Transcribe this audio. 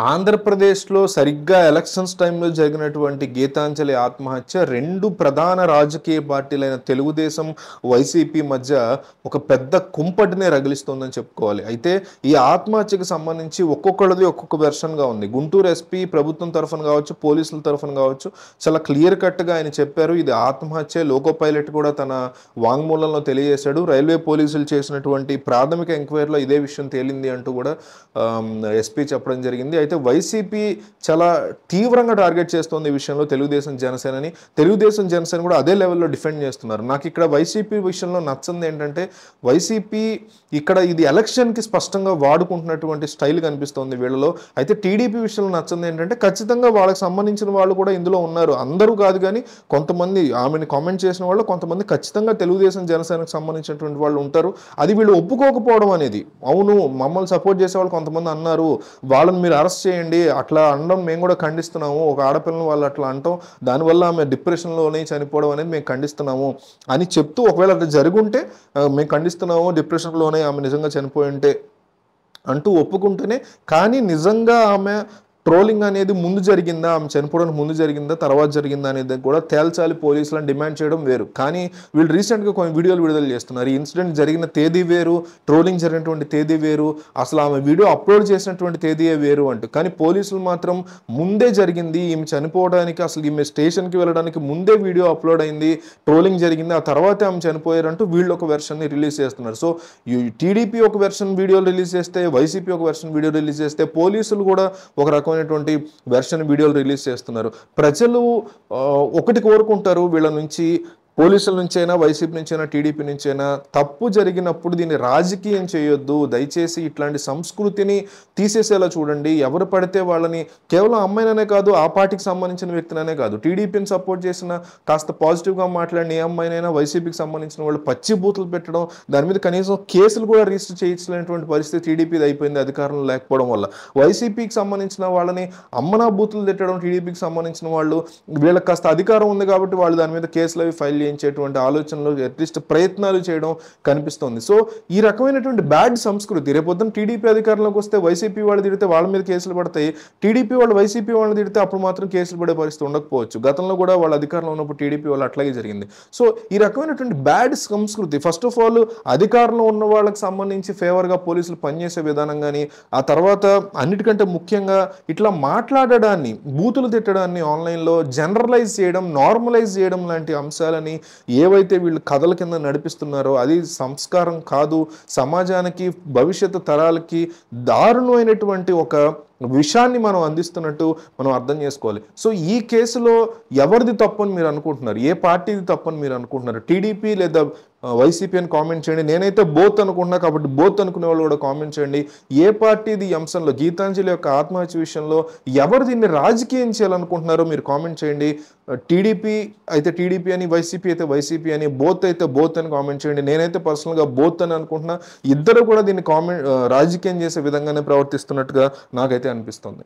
ఆంధ్రప్రదేశ్లో సరిగ్గా ఎలక్షన్స్ టైంలో జరిగినటువంటి గీతాంజలి ఆత్మహత్య రెండు ప్రధాన రాజకీయ పార్టీలైన తెలుగుదేశం వైసీపీ మధ్య ఒక పెద్ద కుంపటినే రగిలిస్తోందని చెప్పుకోవాలి. అయితే ఈ ఆత్మహత్యకు సంబంధించి ఒక్కొక్కళ్ళది ఒక్కొక్క వెర్షన్గా ఉంది. గుంటూరు ఎస్పీ ప్రభుత్వం తరఫున కావచ్చు, పోలీసుల తరఫున కావచ్చు, చాలా క్లియర్ కట్గా ఆయన చెప్పారు ఇది ఆత్మహత్య. లోకో పైలట్ కూడా తన వాంగ్మూలంలో తెలియజేశాడు. రైల్వే పోలీసులు చేసినటువంటి ప్రాథమిక ఎంక్వైరీలో ఇదే విషయం తేలింది అంటూ కూడా ఎస్పీ చెప్పడం జరిగింది. అయితే వైసీపీ చాలా తీవ్రంగా టార్గెట్ చేస్తుంది ఈ విషయంలో తెలుగుదేశం జనసేనని. తెలుగుదేశం జనసేన కూడా అదే లెవెల్లో డిఫెండ్ చేస్తున్నారు. నాకు ఇక్కడ వైసీపీ విషయంలో నచ్చింది ఏంటంటే వైసీపీ ఇక్కడ ఇది ఎలక్షన్కి స్పష్టంగా వాడుకుంటున్నటువంటి స్టైల్ కనిపిస్తుంది వీళ్ళలో. అయితే టీడీపీ విషయంలో నచ్చింది ఏంటంటే ఖచ్చితంగా వాళ్ళకి సంబంధించిన వాళ్ళు కూడా ఇందులో ఉన్నారు. అందరూ కాదు కానీ కొంతమంది ఆమెను కామెంట్ చేసిన వాళ్ళు కొంతమంది ఖచ్చితంగా తెలుగుదేశం జనసేనకు సంబంధించినటువంటి వాళ్ళు ఉంటారు. అది వీళ్ళు ఒప్పుకోకపోవడం అనేది, అవును మమ్మల్ని సపోర్ట్ చేసే వాళ్ళు కొంతమంది అన్నారు, వాళ్ళని మీరు అరెస్ట్ చేయండి అట్లా అనడం మేము కూడా ఖండిస్తున్నాము. ఒక ఆడపిల్లని వాళ్ళు అట్లా అంటాం, దానివల్ల ఆమె డిప్రెషన్లోనే చనిపోవడం అనేది మేము ఖండిస్తున్నాము అని చెప్తూ, ఒకవేళ అది జరుగుంటే మేము ఖండిస్తున్నాము, డిప్రెషన్లోనే ఆమె నిజంగా చనిపోయి ఉంటే అంటూ ఒప్పుకుంటేనే. కానీ నిజంగా ఆమె ట్రోలింగ్ అనేది ముందు జరిగిందా, ఆమె చనిపోవడానికి ముందు జరిగిందా తర్వాత జరిగిందా అనేది కూడా తేల్చాలి పోలీసులను డిమాండ్ చేయడం వేరు. కానీ వీళ్ళు రీసెంట్గా కొన్ని వీడియోలు విడుదల చేస్తున్నారు. ఈ ఇన్సిడెంట్ జరిగిన తేదీ వేరు, ట్రోలింగ్ జరిగినటువంటి తేదీ వేరు, అసలు ఆమె వీడియో అప్లోడ్ చేసినటువంటి తేదీయే వేరు అంటూ. కానీ పోలీసులు మాత్రం ముందే జరిగింది, ఈమె చనిపోవడానికి అసలు ఈమె స్టేషన్కి వెళ్ళడానికి ముందే వీడియో అప్లోడ్ అయింది, ట్రోలింగ్ జరిగింది, ఆ తర్వాతే ఆమె చనిపోయారంటూ వీళ్ళు ఒక వెర్షన్ని రిలీజ్ చేస్తున్నారు. సో టీడీపీ ఒక వెర్షన్ వీడియో రిలీజ్ చేస్తే, వైసీపీ ఒక వెర్షన్ వీడియో రిలీజ్ చేస్తే, పోలీసులు కూడా ఒక రకమైన వెర్షన్ వీడియోలు రిలీజ్ చేస్తున్నారు. ప్రజలు ఒకటి కోరుకుంటారు వీళ్ళ నుంచి, పోలీసుల నుంచైనా, వైసీపీ నుంచైనా, టీడీపీ నుంచైనా, తప్పు జరిగినప్పుడు దీన్ని రాజకీయం చేయొద్దు, దయచేసి ఇట్లాంటి సంస్కృతిని తీసేసేలా చూడండి. ఎవరు పడితే వాళ్ళని, కేవలం అమ్మాయిననే కాదు, ఆ పార్టీకి సంబంధించిన వ్యక్తిననే కాదు, టీడీపీని సపోర్ట్ చేసిన కాస్త పాజిటివ్గా మాట్లాడిన ఏ అమ్మాయినైనా వైసీపీకి సంబంధించిన వాళ్ళు పచ్చి బూతులు పెట్టడం, దాని మీద కనీసం కేసులు కూడా రిజిస్టర్ చేయించలేనటువంటి పరిస్థితి టీడీపీది అయిపోయింది అధికారంలో లేకపోవడం వల్ల. వైసీపీకి సంబంధించిన వాళ్ళని అమ్మనా బూతులు తిట్టడం, టీడీపీకి సంబంధించిన వాళ్ళు వీళ్ళకి కాస్త అధికారం ఉంది కాబట్టి వాళ్ళు దాని మీద కేసులు అవి ఫైల్ చేయించేటువంటి ఆలోచనలు, అట్లీస్ట్ ప్రయత్నాలు చేయడం కనిపిస్తుంది. సో ఈ రకమైనటువంటి బ్యాడ్ సంస్కృతి, రేపొద్దున టీడీపీ అధికారంలోకి వస్తే వైసీపీ వాళ్ళు తిడితే వాళ్ళ మీద కేసులు పడతాయి, టీడీపీ వాళ్ళు వైసీపీ వాళ్ళని తిడితే అప్పుడు మాత్రం కేసులు పడే పరిస్థితి ఉండకపోవచ్చు. గతంలో కూడా వాళ్ళ అధికారంలో ఉన్నప్పుడు టీడీపీ వాళ్ళు అట్లాగే జరిగింది. సో ఈ రకమైనటువంటి బ్యాడ్ సంస్కృతి, ఫస్ట్ ఆఫ్ ఆల్ అధికారంలో ఉన్న వాళ్ళకి సంబంధించి ఫేవర్గా పోలీసులు పనిచేసే విధానం కానీ, ఆ తర్వాత అన్నిటికంటే ముఖ్యంగా ఇట్లా మాట్లాడడాన్ని, బూతులు తిట్టడాన్ని ఆన్లైన్లో జనరలైజ్ చేయడం, నార్మలైజ్ చేయడం లాంటి అంశాలని ఏవైతే వీళ్ళు కథల కింద నడిపిస్తున్నారో అది సంస్కారం కాదు. సమాజానికి, భవిష్యత్తు తరాలకి దారుణమైనటువంటి ఒక విషయాన్ని మనం అందిస్తున్నట్టు మనం అర్థం చేసుకోవాలి. సో ఈ కేసులో ఎవరిది తప్పని మీరు అనుకుంటున్నారు, ఏ పార్టీది తప్పని మీరు అనుకుంటున్నారు? టీడీపీ లేదా వైసీపీ అని కామెంట్ చేయండి. నేనైతే బోత్ అనుకుంటున్నా కాబట్టి బోత్ అనుకునే వాళ్ళు కూడా కామెంట్ చేయండి. ఏ పార్టీది ఈ అంశంలో, గీతాంజలి యొక్క ఆత్మహత్య విషయంలో ఎవరు దీన్ని రాజకీయం చేయాలనుకుంటున్నారో మీరు కామెంట్ చేయండి. టీడీపీ అయితే టీడీపీ అని, వైసీపీ అయితే వైసీపీ అని, బోత్ అయితే బోత్ అని కామెంట్ చేయండి. నేనైతే పర్సనల్గా బోత్ అని అనుకుంటున్నా. ఇద్దరు కూడా దీన్ని రాజకీయం చేసే విధంగానే ప్రవర్తిస్తున్నట్టుగా నాకైతే అనిపిస్తుంది.